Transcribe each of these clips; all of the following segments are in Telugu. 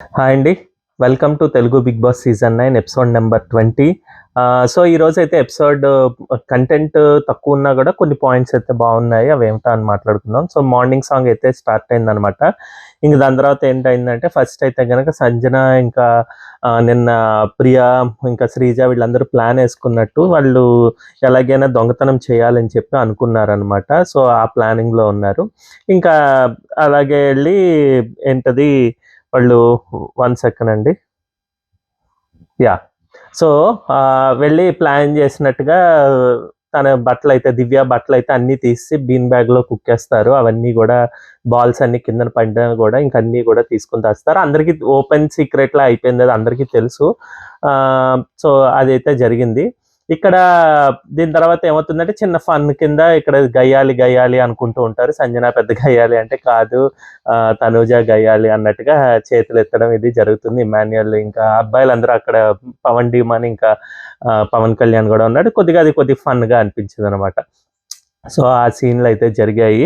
హాయ్ అండి. Welcome to Telugu Bigg Boss season 9 episode number 20. So ఈరోజైతే ఎపిసోడ్ కంటెంట్ తక్కువున్నా గూడా కొన్ని పాయింట్స్ అయితే బావున్నాయి. అవేమిటో అని మాట్లాడుకుందాం. సో మార్నింగ్ సాంగ్ అయితే స్టార్ట్ అయిందనమాట. ఇంక దాని తర్వాత ఏంటయిందంటే ఫస్ట్ అయితే గనక సంజన ఇంకా నిన్న ప్రియా ఇంకా శ్రీజ వీళ్ళందరూ ప్లాన్ యేసుకున్నట్టు వాళ్ళు ఎలాగైనా దొంగతనం చేయాలని చెప్పి అనుకున్నారనమాట. సో ఆ ప్లానింగ్‌లో ఉన్నారు. ఇంకా అలాగే ఎళ్ళి ఏంటది వాళ్ళు 1 సెకండ్ అండి. యాహ్! సో, వెళ్ళి ప్లాన్ జేసినట్టుగా తన బట్టలైతే దివ్య బట్టలైతే అన్నీ తీసి బీన్ బ్యాగ్‌లో కుక్కేస్తారు. అవన్నీ గూడా బాల్స్ అన్నీ కిందన పడ్డా గూడా ఇంక అన్నీ గూడా తీసుకొని దాస్తారు. అందరికి ఓపెన్ సీక్రెట్‌లా అయిపోయింది. అది అందరికీ తెలుసు. సో, అదైతే జరిగింది. ఇక్కడ దీని తర్వాత ఏమవుతుందంటే చిన్న ఫన్ కింద ఇక్కడ గయ్యాళి, గయ్యాళి అనుకుంటూ ఉంటారు. సంజన పెద్ద గయ్యాళి అంటే కాదు తనూజ గయ్యాళి అన్నట్టుగా చేతులెత్తడం ఇది జరుగుతుంది. ఇమాన్యుయల్ ఇంకా అబ్బాయిలందరూ అక్కడ పవన్ డీమాన్ ఇంకా పవన్ కళ్యాణ్ గూడా ఉన్నాడు. కొద్దిగా ఫన్‌గా అనిపించిందనమాట. సో, ఆ సీన్‌లయితే జరిగాయి.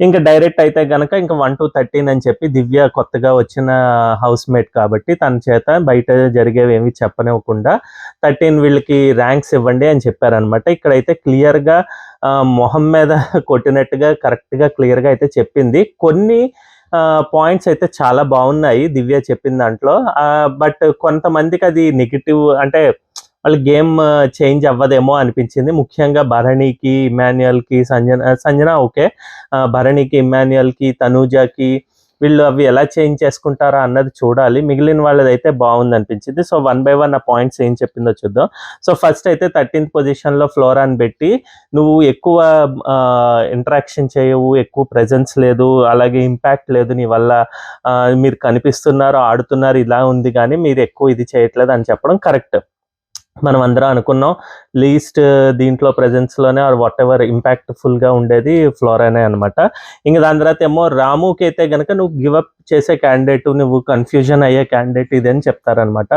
ఇంక డైరెక్ట్ అయితే గనక ఇంక 1-13 అని చెప్పి దివ్య కొత్తగా వచ్చిన హౌస్‌మేట్ కాబట్టి తన చేత బయట జరిగేవేమి చెప్పనివ్వకుండా 13 వీళ్ళకి ర్యాంక్స్ ఇవ్వండి అని చెప్పారనమాట. ఇక్కడైతే క్లియర్‌గా మొహం మీద కొట్టినట్టుగా కరెక్ట్‌గా క్లియర్‌గా అయితే చెప్పింది. కొన్ని పాయింట్స్ అయితే చాలా బావున్నాయి దివ్య చెప్పిన దాంట్లో. బట్ కొంతమందికది నెగెటివ్ అంటే వాళ్ళ గేమ్ చేంజ్ అవ్వదేమో అనిపించింది. ముఖ్యంగా భరణికి, ఇమాన్యుయల్‌కి, సంజన ఓకే. భరణికి, ఇమాన్యుయల్‌కి, తనూజకి వీళ్ళు అవి ఎలా చేంజ్ చేసుకుంటారా అన్నది చూడాలి. మిగిలిన వాళ్ళదైతే బావుందనిపించింది. సో, వన్ బై వన్ ఆ పాయింట్స్ ఏం చెప్పిందో చూద్దాం. సో, ఫస్ట్ అయితే 13థ్ పొజిషన్‌లో ఫ్లోరాని బెట్టి, నువ్వు ఎక్కువ ఇంటరాక్షన్ చేయవు, ఎక్కువ ప్రెజెన్స్ లేదు, అలాగే ఇంపాక్ట్ లేదు నీ వల్ల. మీరు కనిపిస్తున్నారు, ఆడుతున్నారు ఇలా ఉంది గానీ మీరు ఎక్కువ ఇది చేయట్లేదు అని చెప్పడం కరెక్ట్. మనం అందరం అనుకున్నాం లీస్ట్ దీంట్లో ప్రెజెన్స్‌లోనే ఆర్ వాటెవర్ ఇంపాక్ట్‌ఫుల్‌గా ఉండేది ఫ్లోరానే అనమాట. ఇంక దాని తర్వాత ఏమో రాముకి అయితే గనక నువ్వు గివ్ అప్ చేసే క్యాండిడేట్, నువ్వు కన్‌ఫ్యూజన్ అయ్యే క్యాండిడేట్ ఇదని చెప్తారనమాట.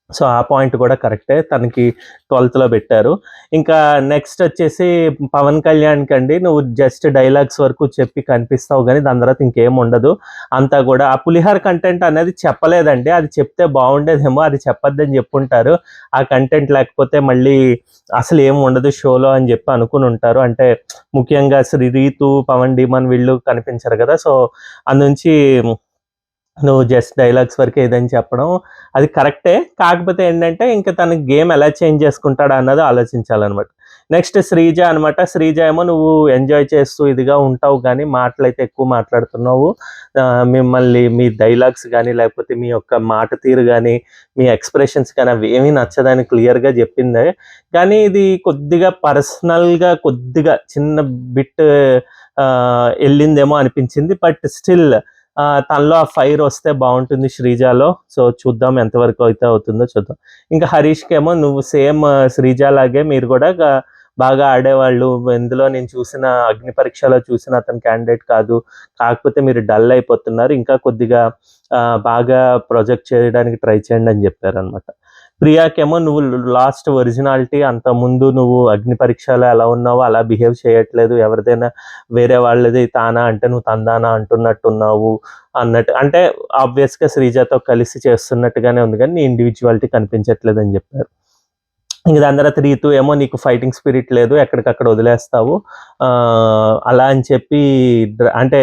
సో, ఆ పాయింట్ కూడా కరెక్టే. తనకి 12థ్‌లో పెట్టారు. ఇంకా నెక్స్ట్ వచ్చేసి పవన్ కళ్యాణ్‌కండి నువ్వు జస్ట్ డైలాగ్స్ వరకు చెప్పి కనిపిస్తావు గానీ, దాని తర్వాత ఇంకేం ఉండదు. అంతా గూడా ఆ పులిహోర కంటెంట్ అనేది చెప్పలేదండి. అది చెప్తే బావుండేదేమో. అది చెప్పొద్దని జెప్పుంటారు. ఆ కంటెంట్ లేకపోతే మళ్ళీ అసలేం ఉండదు షోలో అని జెప్పి అనుకునుంటారు. అంటే ముఖ్యంగా రీతు, పవన్ డీమాన్ వీళ్ళు కనిపించరు గదా! సో, అందుంచి నువ్వు జస్ట్ డైలాగ్స్ వరకే ఇదని చెప్పడం అది కరెక్టే. కాకపోతే ఏంటంటే ఇంక తను గేమ్ ఎలా చేంజ్ చేసుకుంటాడా అన్నది ఆలోచించాలనమాట. నెక్స్ట్ శ్రీజ అనమాట. శ్రీజ ఏమో నువ్వు ఎంజాయ్ చేస్తూ ఇదిగా ఉంటావు గానీ మాటలైతే ఎక్కువ మాట్లాడుతున్నావు. మిమ్మల్ని మీ డైలాగ్స్ గానీ, లేకపోతే మీ యొక్క మాట తీరు గానీ, మీ ఎక్స్‌ప్రెషన్స్ కానీ అవేమీ నచ్చదని క్లియర్‌గా జెప్పిందే. కానీ ఇది కొద్దిగా పర్సనల్‌గా కొద్దిగా చిన్న బిట్ ఎళ్ళిందేమో అనిపించింది. బట్ స్టిల్ తనలో ఆ ఫైర్ వస్తే బావుంటుంది శ్రీజాలో. సో, చూద్దాం ఎంతవరకు అయితే అవుతుందో చూద్దాం. ఇంకా హరీష్‌కేమో నువ్వు సేమ్ శ్రీజ లాగే మీరు గూడా బాగా ఆడేవాళ్ళు. ఇందులో నేను చూసిన అగ్ని పరీక్షలో చూసిన అతను క్యాండిడేట్ కాదు. కాకపోతే మీరు డల్ అయిపోతున్నారు. ఇంకా కొద్దిగా బాగా ప్రొజెక్ట్ చేయడానికి ట్రై చేయండి అని జెప్పారనమాట. ప్రియాకేమో నువ్వు లాస్ట్ ఒరిజినాలిటీ అంతకుముందు నువ్వు అగ్ని పరీక్షలో ఎలా ఉన్నావో అలా బిహేవ్ చేయట్లేదు. ఎవరిదైనా వేరే వాళ్ళది తానా అంటే నువ్వు తందానా అంటున్నట్టున్నావు అన్నట్టు. అంటే ఆబ్వియస్‌గా శ్రీజతో కలిసి చేస్తున్నట్టుగానే ఉంది గానీ, నీ ఇండివిడ్యువాలిటీ కనిపించట్లేదని జెప్పారు. ఇంక దాని తర్వాత రీతు ఏమో నీకు ఫైటింగ్ స్పిరిట్ లేదు. ఎక్కడికక్కడ వదిలేస్తావు. అలా అని చెప్పి అంటే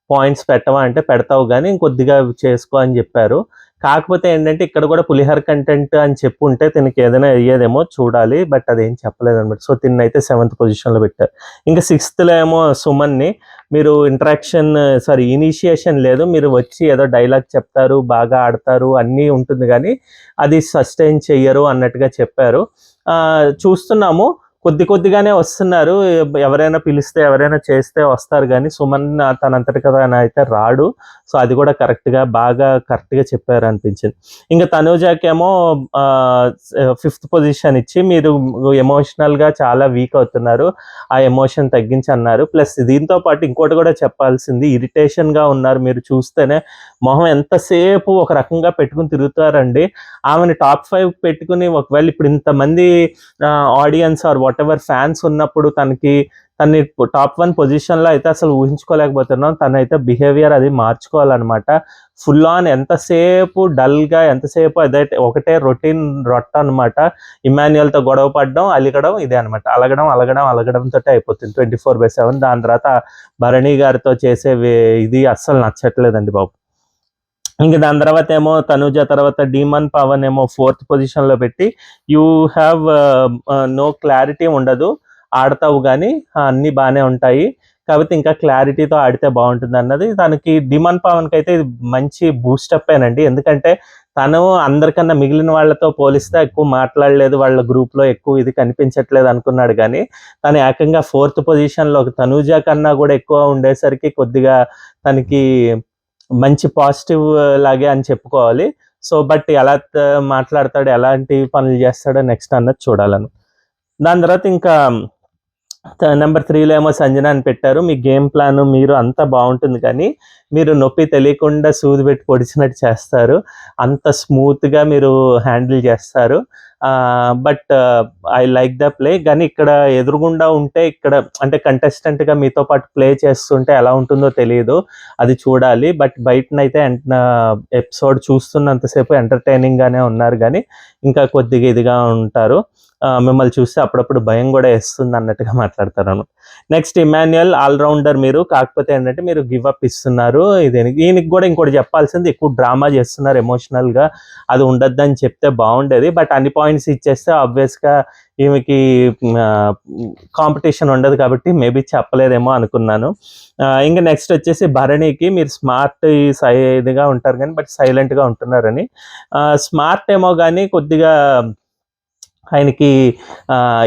పాయింట్స్ పెట్టవా అంటే పెడతావు గానీ, ఇంకొద్దిగా చేసుకో అని జెప్పారు. కాకపోతే ఏంటంటే, ఇక్కడ గూడా పులిహోర కంటెంట్ అని చెప్పుంటే తినకి ఏదైనా అయ్యేదేమో చూడాలి. బట్ అదేం చెప్పలేదనమాట. సో, తిన్నైతే 7థ్ పొజిషన్‌లో పెట్టారు. ఇంక 6థ్‌లో ఏమో సుమన్‌ని మీరు ఇనిషియేషన్ లేదు. మీరు వచ్చి ఏదో డైలాగ్ చెప్తారు, బాగా ఆడతారు అన్నీ ఉంటుంది గానీ, అది సస్టైన్ చెయ్యరు అన్నట్టుగా చెప్పారు. చూస్తున్నాము. కొద్దిగానే వస్తున్నారు. ఎవరైనా పిలిస్తే, ఎవరైనా చేస్తే వస్తారు గానీ, సుమన్ తనంతటికి తానైతే రాడు. సో, అది కూడా కరెక్ట్‌గా చెప్పారనిపించింది. ఇంక తనూజకేమో ఫిఫ్త్ పొజిషన్ ఇచ్చి, మీరు ఎమోషనల్‌గా చాలా వీక్ అవుతున్నారు. ఆ ఎమోషన్ తగ్గించన్నారు. ప్లస్ దీంతో పాటు ఇంకోటి కూడా చెప్పాల్సింది, ఇరిటేషన్‌గా ఉన్నారు మీరు చూస్తేనే. మొహం ఎంతసేపు ఒక రకంగా పెట్టుకొని తిరుగుతారండి. ఆమెని టాప్ 5 పెట్టుకొని ఒకవేళ ఇప్పుడు ఇంతమంది ఆడియన్స్ ఆర్ వాటెవర్ ఫ్యాన్స్ ఉన్నప్పుడు తనని టాప్ 1 పొజిషన్‌లో అయితే అసలు ఊహించుకోలేకపోతున్నాం. తనైతే బిహేవియర్ అది మార్చుకోవాలనమాట. ఫుల్ ఆన్ ఎంతసేపు డల్గా, ఎంతసేపు అదే ఒకటే రొటీన్ రొట్ట అనమాట. ఇమాన్యుయల్తో గొడవ పడడం, అలగడం, ఇదే అనమాట. అలగడంతో అయిపోతుంది 24/7. దాని తర్వాత భరణి గారితో చేసే ఇది అస్సలు నచ్చట్లేదండి బాబు. ఇంక దాని తర్వాత ఏమో తనుజ తర్వాత డీమన్ పవన్ ఏమో 4th పొజిషన్లో పెట్టి యూ హ్యావ్ నో క్లారిటీ ఉండదు, ఆడతావు కానీ అన్నీ బాగానే ఉంటాయి, కాబట్టి ఇంకా క్లారిటీతో ఆడితే బాగుంటుంది అన్నది. తనకి డిమాండ్ పవన్కి అయితే ఇది మంచి బూస్టప్ ఏనండి. ఎందుకంటే తను అందరికన్నా మిగిలిన వాళ్ళతో పోలిస్తే ఎక్కువ మాట్లాడలేదు, వాళ్ళ గ్రూప్లో ఎక్కువ ఇది కనిపించట్లేదు అనుకున్నాడు, కానీ తను ఏకంగా 4th పొజిషన్లో తనూజ కన్నా కూడా ఎక్కువ ఉండేసరికి కొద్దిగా తనకి మంచి పాజిటివ్ లాగే అని చెప్పుకోవాలి. సో బట్ ఎలా మాట్లాడతాడు, ఎలాంటి పనులు చేస్తాడో నెక్స్ట్ అన్నది చూడాలను. దాని తర్వాత ఇంకా నెంబర్ 3లో ఏమో సంజన అని పెట్టారు. మీ గేమ్ ప్లాన్ మీరు అంతా బాగుంటుంది, కానీ మీరు నొప్పి తెలియకుండా సూది పెట్టి పొడిచినట్టు చేస్తారు, అంత స్మూత్గా మీరు హ్యాండిల్ చేస్తారు. But I like the play. కానీ ఇక్కడ ఎదురుగుండా ఉంటే, ఇక్కడ అంటే కంటెస్టెంట్గా మీతో పాటు ప్లే చేస్తుంటే ఎలా ఉంటుందో తెలియదు, అది చూడాలి. బట్ బయటనైతే ఎపిసోడ్ చూస్తున్నంతసేపు ఎంటర్టైనింగ్గానే ఉన్నారు, కానీ ఇంకా కొద్దిగా ఇదిగా ఉంటారు. మిమ్మల్ని చూస్తే అప్పుడప్పుడు భయం కూడా వేస్తుంది అన్నట్టుగా మాట్లాడతారు. నెక్స్ట్ ఇమాన్యుయల్ ఆల్రౌండర్ మీరు, కాకపోతే ఏంటంటే మీరు గివ్ అప్ ఇస్తున్నారు. ఈయనకి కూడా ఇంకోటి చెప్పాల్సింది, ఎక్కువ డ్రామా చేస్తున్నారు ఎమోషనల్గా, అది ఉండద్దని చెప్తే బాగుండేది. బట్ అన్ని పాయింట్స్ ఇచ్చేస్తే ఆబ్వియస్గా ఈమెకి కాంపిటీషన్ ఉండదు, కాబట్టి మేబీ చెప్పలేదేమో అనుకున్నాను. ఇంకా నెక్స్ట్ వచ్చేసి భరణికి మీరు స్మార్ట్ ఇదిగా ఉంటారు కానీ బట్ సైలెంట్గా ఉంటున్నారని. స్మార్ట్ ఏమో కానీ కొద్దిగా ఆయనకి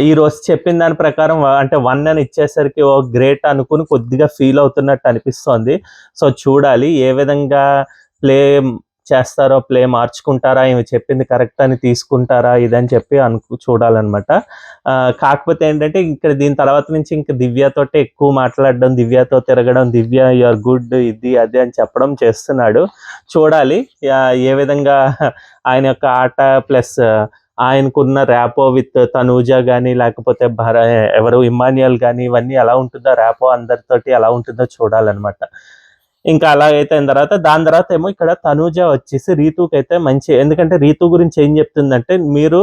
ఈరోజు చెప్పిన దాని ప్రకారం అంటే 1 అని ఇచ్చేసరికి ఓ గ్రేట్ అనుకుని కొద్దిగా ఫీల్ అవుతున్నట్టు అనిపిస్తోంది. సో చూడాలి ఏ విధంగా ప్లే చేస్తారో, ప్లే మార్చుకుంటారా, ఈమె చెప్పింది కరెక్ట్ అని తీసుకుంటారా, ఇదని చెప్పి చూడాలన్నమాట. కాకపోతే ఏంటంటే ఇక్కడ దీని తర్వాత నుంచి ఇంకా దివ్యతోటే ఎక్కువ మాట్లాడడం, దివ్యతో తిరగడం, దివ్య యు ఆర్ గుడ్, ఇది అది అని చెప్పడం చేస్తున్నాడు. చూడాలి ఏ విధంగా ఆయన యొక్క ఆట ప్లస్ ఆయనకున్న ర్యాపో విత్ తనూజ కానీ లేకపోతే ఎవరు ఇమాన్యుయల్ కానీ ఇవన్నీ ఎలా ఉంటుందో, ర్యాపో అందరితోటి ఎలా ఉంటుందో చూడాలన్నమాట. ఇంకా అలాగైతే దాని తర్వాత ఏమో ఇక్కడ తనూజ వచ్చేసి రీతుకి అయితే మంచి, ఎందుకంటే రీతు గురించి ఏం చెప్తుందంటే మీరు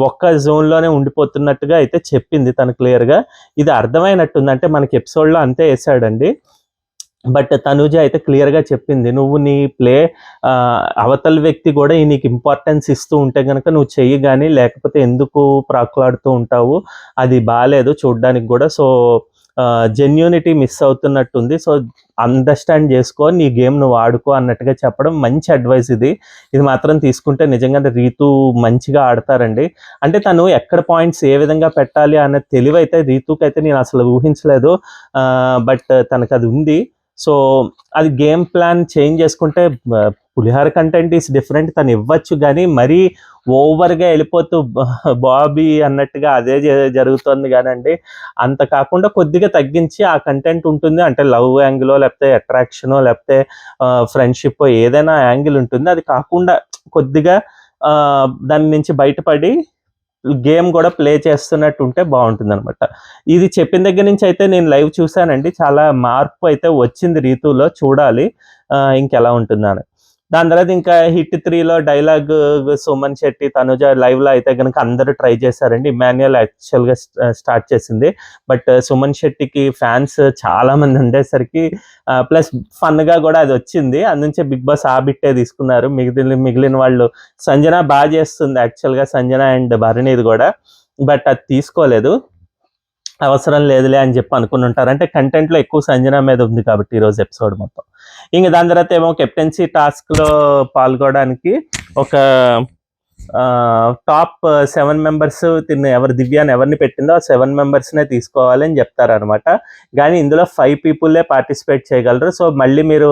ఒక్క జోన్లోనే ఉండిపోతున్నట్టుగా అయితే చెప్పింది తను క్లియర్గా. ఇది అర్థమైనట్టుంది, అంటే మనకి ఎపిసోడ్లో అంతే వేసాడండి. బట్ తనూజ అయితే క్లియర్గా చెప్పింది, నువ్వు నీ ప్లే అవతల వ్యక్తి కూడా నీకు ఇంపార్టెన్స్ ఇస్తూ ఉంటే కనుక నువ్వు చెయ్యి, కానీ లేకపోతే ఎందుకు ప్రాకులాడుతూ ఉంటావు, అది బాగాలేదు చూడ్డానికి కూడా. సో జెన్యూనిటీ మిస్ అవుతున్నట్టుంది, సో అండర్స్టాండ్ చేసుకో, నీ గేమ్ నువ్వు ఆడుకో అన్నట్టుగా చెప్పడం మంచి అడ్వైస్. ఇది మాత్రం తీసుకుంటే నిజంగా రీతు మంచిగా ఆడతారండి. అంటే తను ఎక్కడ పాయింట్స్ ఏ విధంగా పెట్టాలి అనే తెలివైతే రీతుకి అయితే నేను అసలు ఊహించలేదు, బట్ తనకు అది ఉంది. సో అది గేమ్ ప్లాన్ చేంజ్ చేసుకుంటే పులిహార కంటెంట్ ఈస్ డిఫరెంట్, తను ఇవ్వచ్చు, కానీ మరీ ఓవర్గా వెళ్ళిపోతూ బాబీ అన్నట్టుగా అదే జరుగుతుంది కానండి. అంత కాకుండా కొద్దిగా తగ్గించి ఆ కంటెంట్ ఉంటుంది, అంటే లవ్ యాంగిలో లేకపోతే అట్రాక్షనో లేకపోతే ఫ్రెండ్షిప్ ఏదైనా యాంగిల్ ఉంటుంది, అది కాకుండా కొద్దిగా దాని నుంచి బయటపడి గేమ్ కూడా ప్లే చేస్తున్నట్టు ఉంటే బాగుంటుంది అనమాట. ఇది చెప్పిన దగ్గర నుంచి అయితే నేను లైవ్ చూశానండి, చాలా మార్పు అయితే వచ్చింది రీతులో, చూడాలి ఇంకెలా ఉంటుందని. దాని తర్వాత ఇంకా హిట్ 3లో డైలాగ్ సుమన్ శెట్టి తనుజ లైవ్లో అయితే కనుక అందరూ ట్రై చేశారండి. ఇమాన్యుయల్ యాక్చువల్గా స్టార్ట్ చేసింది, బట్ సుమన్ శెట్టికి ఫ్యాన్స్ చాలా మంది ఉండేసరికి ప్లస్ ఫన్గా కూడా అది వచ్చింది, అందుకే బిగ్ బాస్ ఆ బిట్టే తీసుకున్నారు. మిగిలిన వాళ్ళు సంజన బాగా చేస్తుంది యాక్చువల్గా, సంజన అండ్ భరణిది కూడా, బట్ అది తీసుకోలేదు, అవసరం లేదులే అని చెప్పి అనుకుని ఉంటారు. అంటే కంటెంట్లో ఎక్కువ సంజన మీద ఉంది కాబట్టి ఈరోజు ఎపిసోడ్ మొత్తం. ఇంకా దాని తర్వాత ఏమో కెప్టెన్సీ టాస్క్లో పాల్గొనడానికి ఒక టాప్ 7 మెంబర్స్ ఎవరు దివ్యాన్ని ఎవరిని పెట్టిందో ఆ 7 మెంబర్స్నే తీసుకోవాలని చెప్తారనమాట. కానీ ఇందులో 5 పీపుల్లే పార్టిసిపేట్ చేయగలరు. సో మళ్ళీ మీరు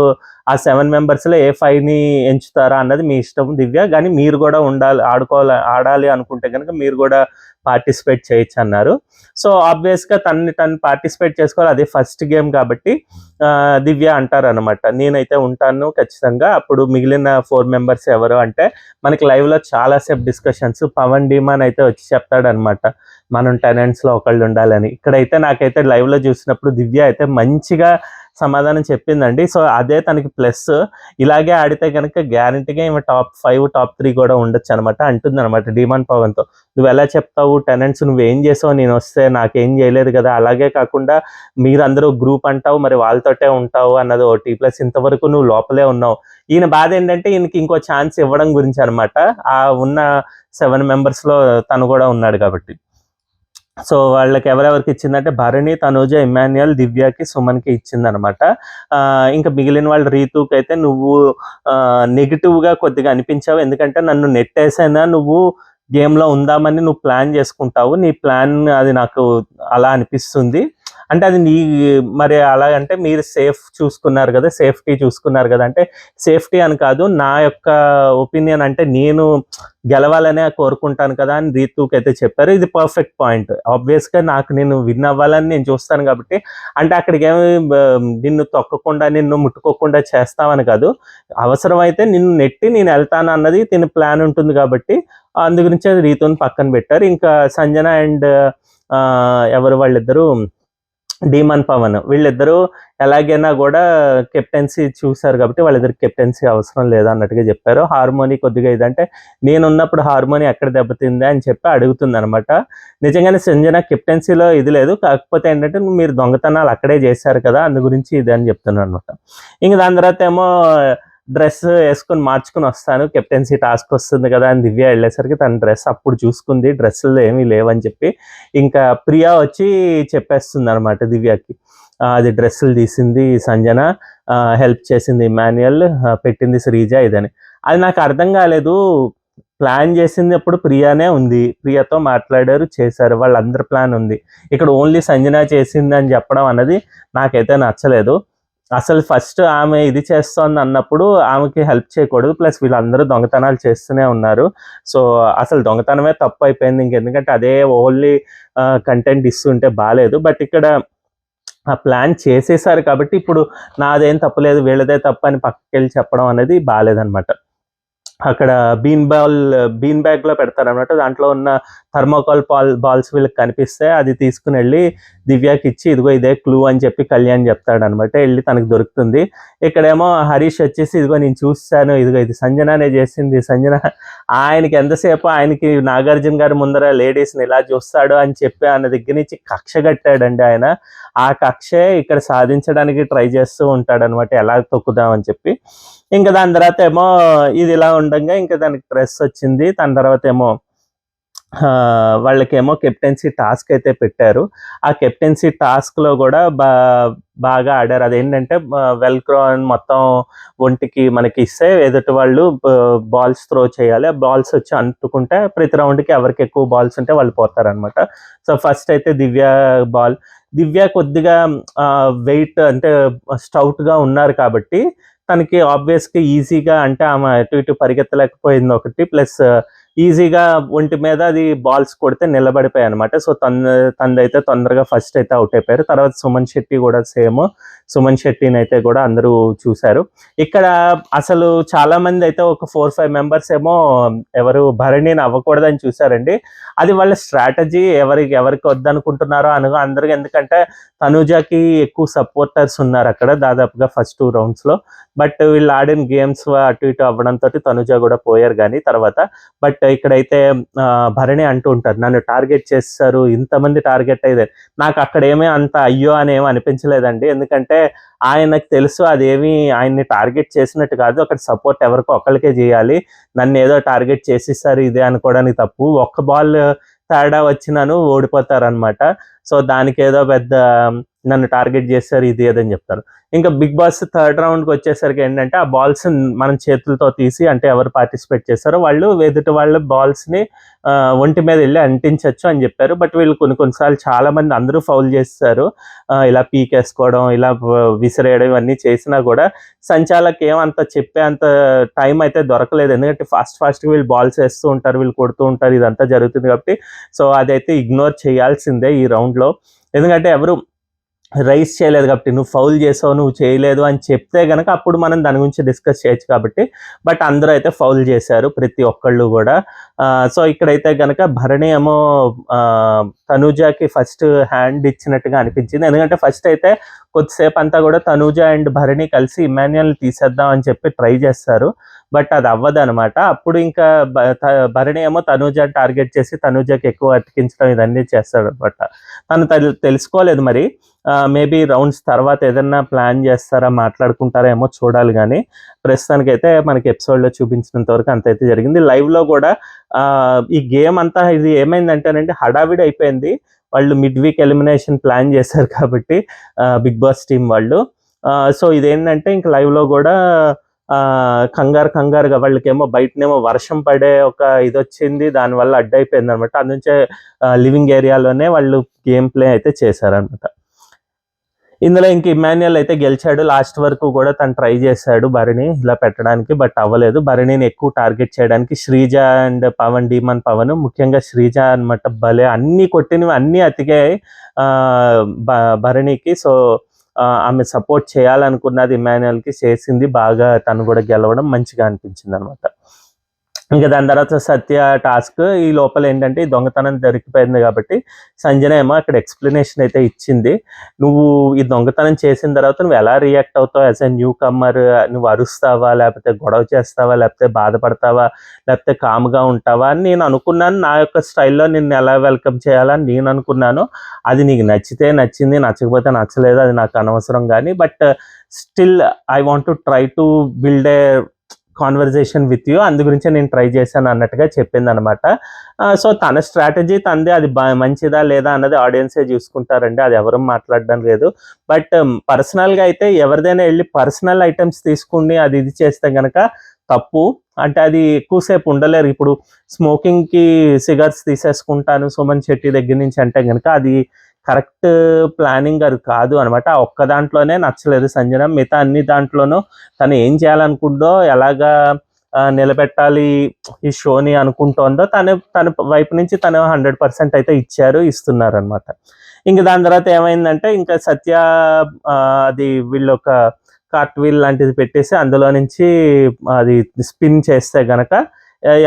ఆ 7 మెంబర్స్లో ఏ 5ని ఎంచుతారా అన్నది మీ ఇష్టం దివ్య, కానీ మీరు కూడా ఆడాలి అనుకుంటే కనుక మీరు కూడా పార్టిసిపేట్ చేయొచ్చు అన్నారు. సో ఆబ్వియస్గా తను పార్టిసిపేట్ చేసుకోవాలి, అది ఫస్ట్ గేమ్ కాబట్టి దివ్య అంటారు అనమాట, నేనైతే ఉంటాను ఖచ్చితంగా. అప్పుడు మిగిలిన 4 మెంబర్స్ ఎవరు అంటే మనకి లైవ్లో చాలాసేపు డిస్కషన్స్, పవన్ డీమాన్ అయితే వచ్చి చెప్తాడనమాట, మనం టెనెంట్స్లో ఒకళ్ళు ఉండాలని. ఇక్కడైతే నాకైతే లైవ్లో చూసినప్పుడు దివ్య అయితే మంచిగా సమాధానం చెప్పిందండి. సో అదే తనకి ప్లస్. ఇలాగే ఆడితే కనుక గ్యారంటీగా ఈమె టాప్ 5 టాప్ 3 కూడా ఉండొచ్చు అనమాట అంటుందన్నమాట డీమాన్ పవన్తో. నువ్వు ఎలా చెప్తావు టెనెంట్స్, నువ్వేం చేసావు, నేను వస్తే నాకేం చేయలేదు కదా, అలాగే కాకుండా మీరందరూ గ్రూప్ అంటావు మరి వాళ్ళతోటే ఉంటావు అన్నది ఒకటి, ప్లస్ ఇంతవరకు నువ్వు లోపలే ఉన్నావు. ఈయన బాధ ఏంటంటే ఈయనకి ఇంకో ఛాన్స్ ఇవ్వడం గురించి అనమాట. ఆ ఉన్న 7 మెంబర్స్లో తను కూడా ఉన్నాడు కాబట్టి. సో వాళ్ళకి ఎవరెవరికి ఇచ్చిందంటే భరణి, తనూజ, ఇమాన్యుయల్, దివ్యకి, సుమన్కి ఇచ్చిందనమాట. ఇంకా మిగిలిన వాళ్ళు రీతుకి అయితే నువ్వు నెగిటివ్గా కొద్దిగా అనిపించావు, ఎందుకంటే నన్ను నెట్టేసైనా నువ్వు గేమ్లో ఉందామని నువ్వు ప్లాన్ చేసుకుంటావు, నీ ప్లాన్ అది నాకు అలా అనిపిస్తుంది. అంటే అది నీ మరి అలాగంటే మీరు చూసుకున్నారు కదా, సేఫ్టీ చూసుకున్నారు కదా అంటే సేఫ్టీ అని కాదు, నా యొక్క ఒపీనియన్ అంటే నేను గెలవాలనే కోరుకుంటాను కదా అని రీతుకి అయితే చెప్పారు. ఇది పర్ఫెక్ట్ పాయింట్. ఆబ్వియస్గా నేను విన్ అవ్వాలని నేను చూస్తాను కాబట్టి, అంటే అక్కడికి ఏమి నిన్ను తొక్కకుండా నిన్ను ముట్టుకోకుండా చేస్తామని కాదు, అవసరమైతే నిన్ను నెట్టి నేను వెళ్తాను అన్నది తిని ప్లాన్ ఉంటుంది కాబట్టి అందు గురించి అది రీతుని పక్కన పెట్టారు. ఇంకా సంజన అండ్ ఎవరు వాళ్ళిద్దరూ డీమన్ పవన్ వీళ్ళిద్దరూ ఎలాగైనా కూడా కెప్టెన్సీ చూశారు కాబట్టి వాళ్ళిద్దరికి కెప్టెన్సీ అవసరం లేదు అన్నట్టుగా చెప్పారు. హార్మోని కొద్దిగా ఇదంటే నేనున్నప్పుడు హార్మోని ఎక్కడ దెబ్బతిందా అని చెప్పి అడుగుతుంది అనమాట. నిజంగానే సంజన కెప్టెన్సీలో ఇది లేదు, కాకపోతే ఏంటంటే మీరు దొంగతనాలు అక్కడే చేశారు కదా అందు గురించి ఇది అని చెప్తున్నాను అనమాట. ఇంక దాని తర్వాత ఏమో డ్రెస్ వేసుకొని మార్చుకుని వస్తాను, కెప్టెన్సీ టాస్క్ వస్తుంది కదా అని దివ్య వెళ్ళేసరికి తన డ్రెస్ అప్పుడు చూసుకుంది, డ్రెస్సులు ఏమీ లేవని చెప్పి. ఇంకా ప్రియా వచ్చి చెప్పేస్తుంది అనమాట దివ్యకి, అది డ్రెస్సులు తీసింది సంజన, హెల్ప్ చేసింది ఇమాన్యుయల్, పెట్టింది శ్రీజ ఇదని. అది నాకు అర్థం కాలేదు. ప్లాన్ చేసింది అప్పుడు ప్రియానే ఉంది, ప్రియాతో మాట్లాడారు, చేశారు, వాళ్ళందరి ప్లాన్ ఉంది. ఇక్కడ ఓన్లీ సంజన చేసింది అని చెప్పడం అన్నది నాకైతే నచ్చలేదు. అసలు ఫస్ట్ ఆమె ఇది చేస్తోంది అన్నప్పుడు ఆమెకి హెల్ప్ చేయకూడదు, ప్లస్ వీళ్ళందరూ దొంగతనాలు చేస్తూనే ఉన్నారు. సో అసలు దొంగతనమే తప్పు అయిపోయింది. ఇంకెందుకంటే అదే ఓన్లీ కంటెంట్ ఇస్తుంటే బాగాలేదు. బట్ ఇక్కడ ఆ ప్లాన్ చేసేసారు కాబట్టి ఇప్పుడు నాదేం తప్పులేదు వీళ్ళదే తప్పు అని పక్కకి వెళ్ళి చెప్పడం అనేది బాగాలేదనమాట. అక్కడ బీన్ బ్యాగ్లో పెడతారనమాట. దాంట్లో ఉన్న థర్మోకాల్ బాల్స్ వీళ్ళకి కనిపిస్తే అది తీసుకుని వెళ్ళి దివ్యాకి ఇచ్చి ఇదిగో ఇదే క్లూ అని చెప్పి కళ్యాణ్ చెప్తాడనమాట. వెళ్ళి తనకు దొరుకుతుంది. ఇక్కడేమో హరీష్ వచ్చేసి ఇదిగో నేను చూస్తాను, ఇదిగో ఇది సంజననే చేసింది, సంజన. ఆయనకి ఎంతసేపు ఆయనకి నాగార్జున గారి ముందర లేడీస్ని ఇలా చూస్తాడు అని చెప్పి ఆయన దగ్గర నుంచి కక్ష కట్టాడండి ఆయన. ఆ కక్షే ఇక్కడ సాధించడానికి ట్రై చేస్తూ ఉంటాడనమాట, ఎలా తొక్కుదామని చెప్పి. ఇంకా దాని తర్వాత ఏమో ఇది ఇలా ఉండగా ఇంకా దానికి డ్రెస్ వచ్చింది. దాని తర్వాత ఏమో వాళ్ళకేమో కెప్టెన్సీ టాస్క్ అయితే పెట్టారు. ఆ కెప్టెన్సీ టాస్క్లో కూడా బాగా ఆడారు. అదేంటంటే వెల్క్రో అని మొత్తం ఒంటికి మనకి ఇస్తే ఎదుటి వాళ్ళు బాల్స్ త్రో చేయాలి. ఆ బాల్స్ వచ్చి అంటుకుంటే ప్రతి రౌండ్కి ఎవరికి ఎక్కువ బాల్స్ ఉంటే వాళ్ళు పోతారనమాట. సో ఫస్ట్ అయితే దివ్య కొద్దిగా వెయిట్ అంటే స్టౌట్గా ఉన్నారు కాబట్టి తనకి ఆబ్వియస్గా ఈజీగా, అంటే ఆమె అటు ఇటు పరిగెత్తలేకపోయింది ఒకటి, ప్లస్ ఈజీగా ఒంటి మీద అది బాల్స్ కొడితే నిలబడిపోయాయి అనమాట. సో తనదైతే తొందరగా ఫస్ట్ అయితే అవుట్ అయిపోయారు. తర్వాత సుమన్ శెట్టి కూడా సేమ్, సుమన్ శెట్టిని అయితే కూడా అందరూ చూశారు. ఇక్కడ అసలు చాలా మంది అయితే ఒక 4-5 మెంబర్స్ ఏమో ఎవరు భరణిని అవ్వకూడదని చూశారండి. అది వాళ్ళ స్ట్రాటజీ, ఎవరికి వద్దనుకుంటున్నారో అనగా అందరికి. ఎందుకంటే తనూజకి ఎక్కువ సపోర్టర్స్ ఉన్నారు అక్కడ దాదాపుగా ఫస్ట్ 2 రౌండ్స్లో. బట్ వీళ్ళు ఆడిన గేమ్స్ అటు ఇటు అవ్వడంతో తనుజ కూడా పోయారు కానీ తర్వాత. బట్ ఇక్కడైతే భరణి అంటూ ఉంటారు, నన్ను టార్గెట్ చేస్తారు, ఇంతమంది టార్గెట్ అయితే నాకు అక్కడ ఏమీ అంత అయ్యో అని ఏమీ అనిపించలేదండి. ఎందుకంటే ఆయనకు తెలుసు అదేమి ఆయన్ని టార్గెట్ చేసినట్టు కాదు, అక్కడ సపోర్ట్ ఎవరికో ఒకరికే చేయాలి, నన్ను ఏదో టార్గెట్ చేసిస్తారు ఇదే అనుకోవడానికి తప్పు. ఒక్క బాల్ తేడా వచ్చినాను ఓడిపోతారనమాట. సో దానికి ఏదో పెద్ద నన్ను టార్గెట్ చేస్తారు ఇది ఏదని చెప్తారు. ఇంకా బిగ్ బాస్ 3rd రౌండ్కి వచ్చేసరికి ఏంటంటే ఆ బాల్స్ మనం చేతులతో తీసి, అంటే ఎవరు పార్టిసిపేట్ చేస్తారో వాళ్ళు ఎదుటి వాళ్ళ బాల్స్ని ఒంటి మీద వెళ్ళి అంటించవచ్చు అని చెప్పారు. బట్ వీళ్ళు కొన్నిసార్లు చాలా మంది అందరూ ఫౌల్ చేస్తారు, ఇలా పీకేసుకోవడం, ఇలా విసిరేయడం ఇవన్నీ చేసినా కూడా సంచాలకి ఏమంత చెప్పే అంత టైం అయితే దొరకలేదు. ఎందుకంటే ఫాస్ట్గా వీళ్ళు బాల్స్ వేస్తూ ఉంటారు, వీళ్ళు కొడుతూ ఉంటారు, ఇదంతా జరుగుతుంది కాబట్టి. సో అదైతే ఇగ్నోర్ చేయాల్సిందే ఈ రౌండ్లో. ఎందుకంటే ఎవరు రైస్ చేయలేదు కాబట్టి నువ్వు ఫౌల్ చేసావు, నువ్వు చేయలేదు అని చెప్తే గనక అప్పుడు మనం దాని గురించి డిస్కస్ చేయొచ్చు కాబట్టి. బట్ అందరూ అయితే ఫౌల్ చేశారు ప్రతి ఒక్కళ్ళు కూడా. సో ఇక్కడైతే గనక భరణి ఏమో తనూజాకి ఫస్ట్ హ్యాండ్ ఇచ్చినట్టుగా అనిపించింది. ఎందుకంటే ఫస్ట్ అయితే కొద్దిసేపు అంతా కూడా తనూజ అండ్ భరణి కలిసి ఇమాన్యుయల్ తీసేద్దాం అని చెప్పి ట్రై చేస్తారు. బట్ అది అవ్వదు అనమాట. అప్పుడు ఇంకా భరణి ఏమో తనూజాని టార్గెట్ చేసి తనూజాకి ఎక్కువ అతికించడం ఇదన్నీ చేస్తాడు అనమాట. తను తెలుసుకోలేదు మరి. మేబీ రౌండ్స్ తర్వాత ఏదన్నా ప్లాన్ చేస్తారా, మాట్లాడుకుంటారా ఏమో చూడాలి. కానీ ప్రస్తుతానికైతే మనకి ఎపిసోడ్లో చూపించినంత వరకు అంతైతే జరిగింది. లైవ్లో కూడా ఈ గేమ్ అంతా ఇది ఏమైందంటేనండి హడావిడి అయిపోయింది. వాళ్ళు మిడ్ వీక్ ఎలిమినేషన్ ప్లాన్ చేశారు కాబట్టి బిగ్ బాస్ టీం వాళ్ళు. సో ఇదేంటంటే ఇంక లైవ్లో కూడా కంగారుగా వాళ్ళకేమో బయటనేమో వర్షం పడే ఒక ఇది వచ్చింది, దానివల్ల అడ్డైపోయింది అనమాట. అందుంచే లివింగ్ ఏరియాలోనే వాళ్ళు గేమ్ ప్లే అయితే చేశారనమాట. ఇందులో ఇంక ఇమాన్యుయల్ అయితే గెలిచాడు. లాస్ట్ వరకు కూడా తను ట్రై చేశాడు భరణి ఇలా పెట్టడానికి, బట్ అవ్వలేదు. భరణిని ఎక్కువ టార్గెట్ చేయడానికి శ్రీజ అండ్ పవన్, డీమన్ పవన్, ముఖ్యంగా శ్రీజ అనమాట. భలే అన్ని కొట్టినవి అన్నీ అతికాయి భరణికి. సో ఆమె సపోర్ట్ చేయాలనుకున్నది ఇమాన్యుయల్కి, చేసింది బాగా. తను కూడా గెలవడం మంచిగా అనిపించింది అనమాట. ఇంకా దాని తర్వాత సత్య టాస్క్. ఈ లోపల ఏంటంటే ఈ దొంగతనం దొరికిపోయింది కాబట్టి సంజన ఏమో అక్కడ ఎక్స్ప్లెనేషన్ అయితే ఇచ్చింది. నువ్వు ఈ దొంగతనం చేసిన తర్వాత నువ్వు ఎలా రియాక్ట్ అవుతావు యాజ్ ఎ న్యూ కమ్మర్? నువ్వు అరుస్తావా, లేకపోతే గొడవ చేస్తావా, లేకపోతే బాధపడతావా, లేకపోతే కామ్గా ఉంటావా అని నేను అనుకున్నాను. నా యొక్క స్టైల్లో నిన్ను ఎలా వెల్కమ్ చేయాలని నేను అనుకున్నాను. అది నీకు నచ్చితే నచ్చింది, నచ్చకపోతే నచ్చలేదు, అది నాకు అనవసరం. కానీ but still I want to try to build a conversation with you, అందు గురించే నేను ట్రై చేశాను అన్నట్టుగా చెప్పింది అనమాట. సో తన స్ట్రాటజీ తందే, అది మంచిదా లేదా అన్నది ఆడియన్సే చూసుకుంటారండి, అది ఎవరు మాట్లాడడం లేదు. బట్ పర్సనల్గా అయితే ఎవరిదైనా వెళ్ళి పర్సనల్ ఐటమ్స్ తీసుకుని అది ఇది చేస్తే కనుక తప్పు. అంటే అది ఎక్కువసేపు ఉండలేరు. ఇప్పుడు స్మోకింగ్కి సిగర్స్ తీసేసుకుంటాను సుమన్ శెట్టి దగ్గర నుంచి అంటే కనుక అది కరెక్ట్ ప్లానింగ్ అది కాదు అనమాట. ఆ ఒక్క దాంట్లోనే నచ్చలేదు సంజన. మిగతా అన్ని దాంట్లోనూ తను ఏం చేయాలనుకుందో, ఎలాగా నిలబెట్టాలి ఈ షోని అనుకుంటోందో తన వైపు నుంచి తను 100% అయితే ఇస్తున్నారు అనమాట. ఇంక దాని తర్వాత ఏమైందంటే ఇంకా సత్య అది వీళ్ళు ఒక కార్ట్ వీల్ లాంటిది పెట్టేసి అందులో నుంచి అది స్పిన్ చేస్తే గనక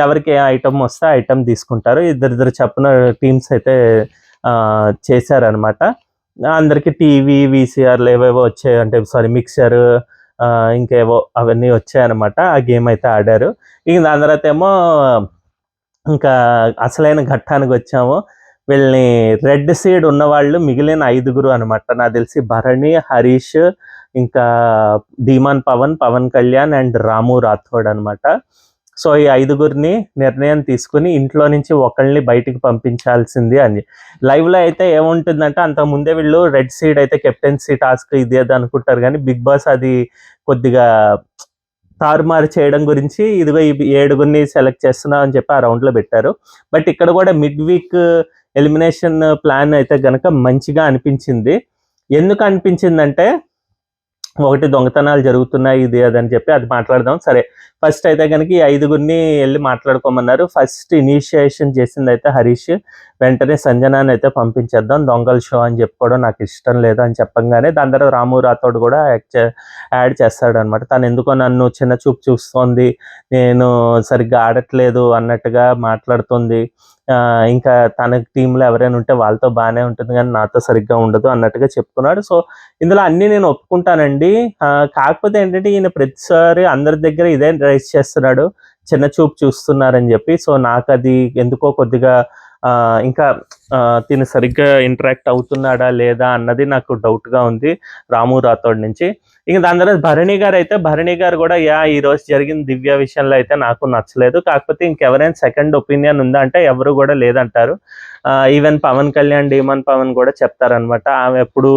ఎవరికి ఏ ఐటమ్ వస్తే ఐటమ్ తీసుకుంటారు. ఇద్దరిద్దరు చప్పున టీమ్స్ అయితే చేశారనమాట. అందరికి టీవీ, వీసీఆర్లు ఏవేవో వచ్చాయి, అంటే మిక్సర్ ఇంకేవో అవన్నీ వచ్చాయన్నమాట. ఆ గేమ్ అయితే ఆడారు. ఇంక దాని తర్వాత ఏమో ఇంకా అసలైన ఘట్టానికి వచ్చాము. వీళ్ళని రెడ్ సీడ్ ఉన్నవాళ్ళు మిగిలిన 5 అనమాట. నాకు తెలిసి భరణి, హరీష్, ఇంకా ధీమాన్ పవన్, పవన్ కళ్యాణ్ అండ్ రాము రాథోడ్ అనమాట. సో ఈ 5 నిర్ణయం తీసుకుని ఇంట్లో నుంచి ఒకళ్ళని బయటికి పంపించాల్సింది అని. లైవ్లో అయితే ఏముంటుందంటే అంతకుముందే వీళ్ళు రెడ్ సీడ్ అయితే కెప్టెన్సీ టాస్క్ ఇది అది అనుకుంటారు, కానీ బిగ్ బాస్ అది కొద్దిగా తారుమారు చేయడం గురించి ఇదిగో ఈ 7 సెలెక్ట్ చేస్తున్నాం అని చెప్పి ఆ రౌండ్లో పెట్టారు. బట్ ఇక్కడ కూడా మిడ్ వీక్ ఎలిమినేషన్ ప్లాన్ అయితే కనుక మంచిగా అనిపించింది. ఎందుకు అనిపించిందంటే ఒకటి దొంగతనాలు జరుగుతున్నాయి ఇది అదని చెప్పి అది మాట్లాడదాం. సరే, ఫస్ట్ అయితే కనుక ఈ 5 వెళ్ళి మాట్లాడుకోమన్నారు. ఫస్ట్ ఇనిషియేషన్ చేసింది అయితే హరీష్. వెంటనే సంజనాన్ని అయితే పంపించేద్దాం, దొంగల షో అని చెప్పుకోవడం నాకు ఇష్టం లేదు అని చెప్పంగానే దాని తర్వాత రాము రాథోడ్ కూడా యాడ్ చేస్తాడు అనమాట. తను ఎందుకో నన్ను చిన్న చూపు చూస్తోంది, నేను సరిగ్గా ఆడట్లేదు అన్నట్టుగా మాట్లాడుతుంది, ఇంకా తన టీంలో ఎవరైనా ఉంటే వాళ్ళతో బాగానే ఉంటుంది కానీ నాతో సరిగ్గా ఉండదు అన్నట్టుగా చెప్పుకున్నాడు. సో ఇందులో అన్నీ నేను ఒప్పుకుంటానండి. కాకపోతే ఏంటంటే ఈయన ప్రతిసారి అందరి దగ్గర ఇదే రైస్ చేస్తున్నాడు, చిన్న చూపు చూస్తున్నారని చెప్పి. సో నాకు అది ఎందుకో కొద్దిగా ఇంకా తిను సరిగ్గా ఇంటరాక్ట్ అవుతున్నాడా లేదా అన్నది నాకు డౌట్గా ఉంది రాము రాథోడ్ నుంచి. ఇంకా దాని తర్వాత భరణి గారు కూడా ఈరోజు జరిగిన దివ్య విషయంలో అయితే నాకు నచ్చలేదు. కాకపోతే ఇంకెవరైనా సెకండ్ ఒపీనియన్ ఉందా అంటే ఎవరు కూడా లేదంటారు. ఈవెన్ పవన్ కళ్యాణ్, డీమన్ పవన్ కూడా చెప్తారనమాట, ఆమె ఎప్పుడు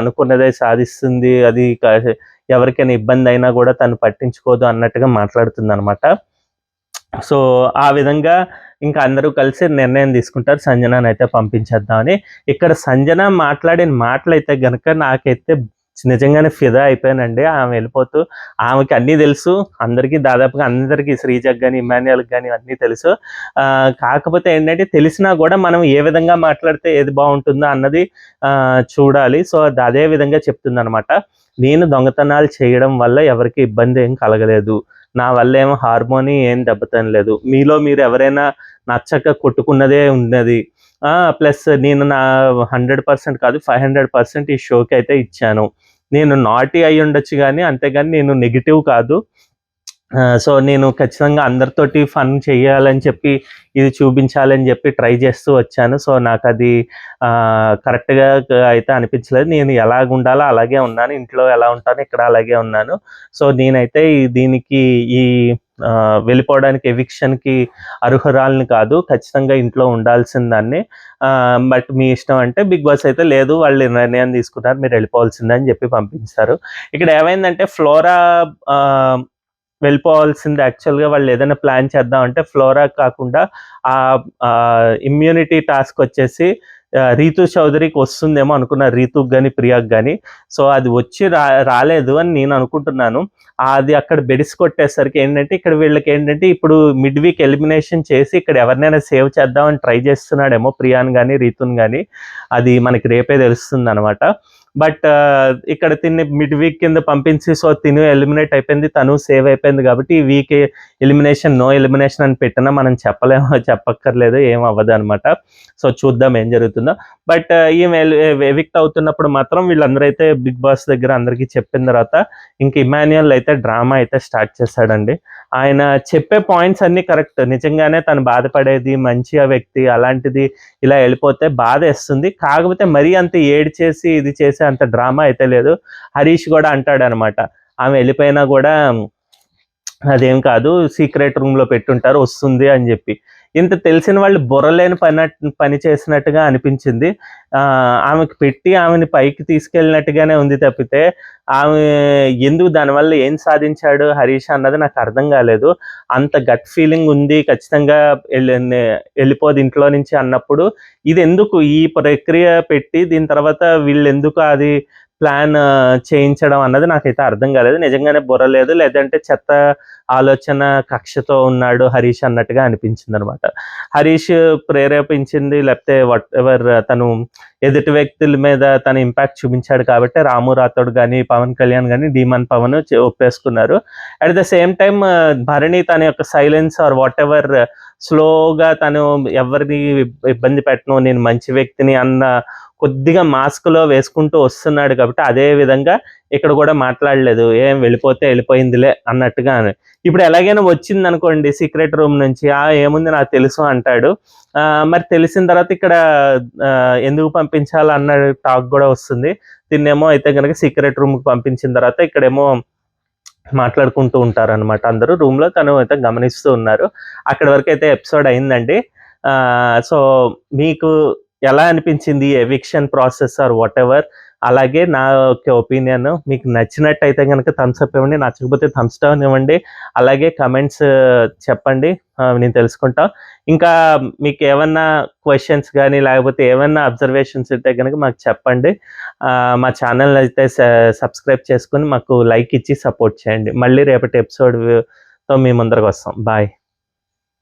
అనుకున్నదే సాధిస్తుంది, అది ఎవరికైనా ఇబ్బంది అయినా కూడా తను పట్టించుకోదు అన్నట్టుగా మాట్లాడుతుంది అనమాట. సో ఆ విధంగా ఇంకా అందరూ కలిసి నిర్ణయం తీసుకుంటారు సంజనాని అయితే పంపించేద్దామని. ఇక్కడ సంజన మాట్లాడిన మాటలు అయితే కనుక నాకైతే నిజంగానే ఫిదా అయిపోయానండి. ఆమె వెళ్ళిపోతూ ఆమెకి అన్నీ తెలుసు. దాదాపుగా అందరికీ శ్రీజకి గాని, ఇమ్మాన్యుయల్‌కి గాని అన్నీ తెలుసు. కాకపోతే ఏంటంటే తెలిసినా గూడా మనం ఏ విధంగా మాట్లాడితే ఏది బావుంటుందో అన్నది చూడాలి. సో, అదే విధంగా చెప్తుందనమాట. నేను దొంగతనాలు చేయడం వల్ల ఎవరికీ ఇబ్బంది ఏం కలగలేదు. నా వల్లేమో హార్మోని ఏం దెబ్బతినలేదు. మీలో మీరు ఎవరైనా నచ్చక కొట్టుకున్నదే ఉన్నది. ప్లస్ నేను నా 100% కాదు 500% ఈ షోకైతే ఇచ్చాను. నేను నాటీ అయ్యుండొచ్చు గానీ, అంతేగాని నేను నెగెటివ్ కాదు. సో, నేను ఖచ్చితంగా అందరితోటి ఫన్ చెయ్యాలని చెప్పి, ఇది చూపించాలని చెప్పి ట్రై చేస్తూ వచ్చాను. సో, నాకది కరెక్ట్‌గా అయితే అనిపించలేదు. నేను ఎలాగుండాలో అలాగే ఉన్నాను. ఇంట్లో ఎలా ఉంటానో ఇక్కడ అలాగే ఉన్నాను. సో, నేనైతే దీనికి ఈ వెళ్ళిపోవడానికి ఎవిక్షన్‌కి అర్హురాలిని కాదు. ఖచ్చితంగా ఇంట్లో ఉండాల్సిన దాన్ని. బట్ మీ ఇష్టం అంటే బిగ్ బాస్ అయితే లేదు వాళ్ళు నిర్ణయం తీసుకున్నారు. మీరు వెళ్ళిపోవాల్సిందే అని చెప్పి పంపించారు. ఇక్కడ ఏమైందంటే ఫ్లోరా వెళ్ళిపోవాల్సింది యాక్చువల్‌గా వాళ్ళు ఏదైనా ప్లాన్ చేద్దాం అంటే ఫ్లోరా కాకుండా ఇమ్యూనిటీ టాస్క్ వచ్చేసి రీతు చౌదరికి వస్తుందేమో అనుకున్నారు. రీతుకి గాని, ప్రియాకి గాని. సో, అది వచ్చి రాలేదు అని నేను అనుకుంటున్నాను. అది అక్కడ బెడిసి కొట్టేసరికి ఏంటంటే ఇక్కడ వీళ్ళకి ఏంటంటే ఇప్పుడు మిడ్ వీక్ ఎలిమినేషన్ చేసి ఇక్కడ ఎవరినైనా సేవ్ చేద్దామని ట్రై చేస్తున్నాడేమో ప్రియాని గాని, రీతుని గాని. అది మనకి రేపే తెలుస్తుందనమాట. బట్ ఇక్కడ తిన్ని మిడ్ వీక్ కింద పంపించి సో, తిను ఎలిమినేట్ అయిపోయింది. తను సేవ్ అయిపోయింది కాబట్టి ఈ వీక్ నో ఎలిమినేషన్ అని పెట్టినా మనం చెప్పక్కర్లేదు. ఏం అవ్వదనమాట. సో, చూద్దాం ఏం జరుగుతుందో. బట్ ఈమె ఎవిక్ట్ అవుతున్నప్పుడు మాత్రం వీళ్ళందరూ అయితే బిగ్ బాస్ దగ్గర అందరికీ చెప్పిన తర్వాత ఇంక ఇమ్మాన్యుయల్ అయితే డ్రామా అయితే స్టార్ట్ చేశాడండి. ఆయన చెప్పే పాయింట్స్ అన్నీ కరెక్ట్. నిజంగానే తను బాధపడేది మంచి వ్యక్తి అలాంటిది ఇలా వెళ్ళిపోతే బాధేస్తుంది. కాకపోతే మరీ అంత ఏడ్చేసి ఇది చేసి అంత డ్రామా అయితే లేదు. హరీష్ కూడా అంటాడనమాట. ఆమె వెళ్ళిపోయినా కూడా అదేం కాదు సీక్రెట్ రూమ్‌లో పెట్టుంటారు వస్తుంది అని చెప్పి. ఇంత తెలిసిన వాళ్ళు బుర్రలేని పని చేసినట్టుగా అనిపించింది. ఆమెకి పెట్టి ఆమెని పైకి తీసుకెళ్ళినట్టుగానే ఉంది తప్పితే, ఆమె ఎందుకు దానివల్ల ఏం సాధించాడు హరీష్ అన్నది నాకు అర్థం కాలేదు. అంత గట్ ఫీలింగ్ ఉంది ఖచ్చితంగా వెళ్ళిపోదు ఇంట్లో నుంచి అన్నప్పుడు, ఇదెందుకు ఈ ప్రక్రియ పెట్టి దీని తర్వాత వీళ్ళెందుకు అది ప్లాన్ చేయించడం అన్నది నాకైతే అర్థం కాలేదు. నిజంగానే బుర్ర లేదు. లేదంటే చెత్త ఆలోచన కక్షతో ఉన్నాడు హరీష్ అన్నట్టుగా అనిపించిందనమాట. హరీష్ ప్రేరేపించింది లేకపోతే వాటెవర్ తను ఎదుటి వ్యక్తుల మీద తన ఇంపాక్ట్ చూపించాడు కాబట్టి రాము రాథోడ్ గాని, పవన్ కళ్యాణ్ గాని డీమన్ పవన్ ఒప్పేసుకున్నారు. At the same time Bharani తన యొక్క సైలెన్స్ ఆర్ వాటెవర్ స్లోగా తను ఎవరిని ఇబ్బంది పెట్టను నేను మంచి వ్యక్తిని అన్న కొద్దిగా మాస్క్‌లో వేసుకుంటూ వస్తున్నాడు కాబట్టి అదే విధంగా ఇక్కడ కూడా మాట్లాడలేదు. ఏం వెళ్ళిపోతే వెళ్ళిపోయిందిలే అన్నట్టుగా. ఇప్పుడు ఎలాగైనా వచ్చిందనుకోండి సీక్రెట్ రూమ్ నుంచి, ఏముంది నాకు తెలుసు అంటాడు. మరి తెలిసిన తర్వాత ఇక్కడ ఎందుకు పంపించాలన్న టాక్ కూడా వస్తుంది. దీన్నేమో అయితే గనక సీక్రెట్ రూమ్‌కి పంపించిన తర్వాత ఇక్కడేమో మాట్లాడుకుంటూ ఉంటారనమాట అందరూ. రూమ్‌లో తను అయితే గమనిస్తూ ఉన్నారు. అక్కడి వరకైతే ఎపిసోడ్ అయిందండి. సో, మీకు ఎలా అనిపించింది ఎవిక్షన్ ప్రాసెస్ ఆర్ వాటెవర్? అలాగే నా యొక్క ఒపీనియన్ మీకు నచ్చినట్టయితే గనక థమ్స్ అప్ ఇవ్వండి. నచ్చకపోతే థమ్స్ డౌన్ ఇవ్వండి. అలాగే కమెంట్స్ చెప్పండి. నేను తెలుసుకుంటా. ఇంకా మీకేమన్నా క్వెషన్స్ గానీ, లేకపోతే ఏమన్నా అబ్జర్వేషన్స్ ఉంటే గనక మాకు చెప్పండి. మా ఛానల్‌ని అయితే సబ్స్క్రైబ్ చేసుకొని మాకు లైక్ ఇచ్చి సపోర్ట్ చేయండి. మళ్ళీ రేపటి ఎపిసోడ్‌తో మీ ముందరకొస్తాం. బాయ్.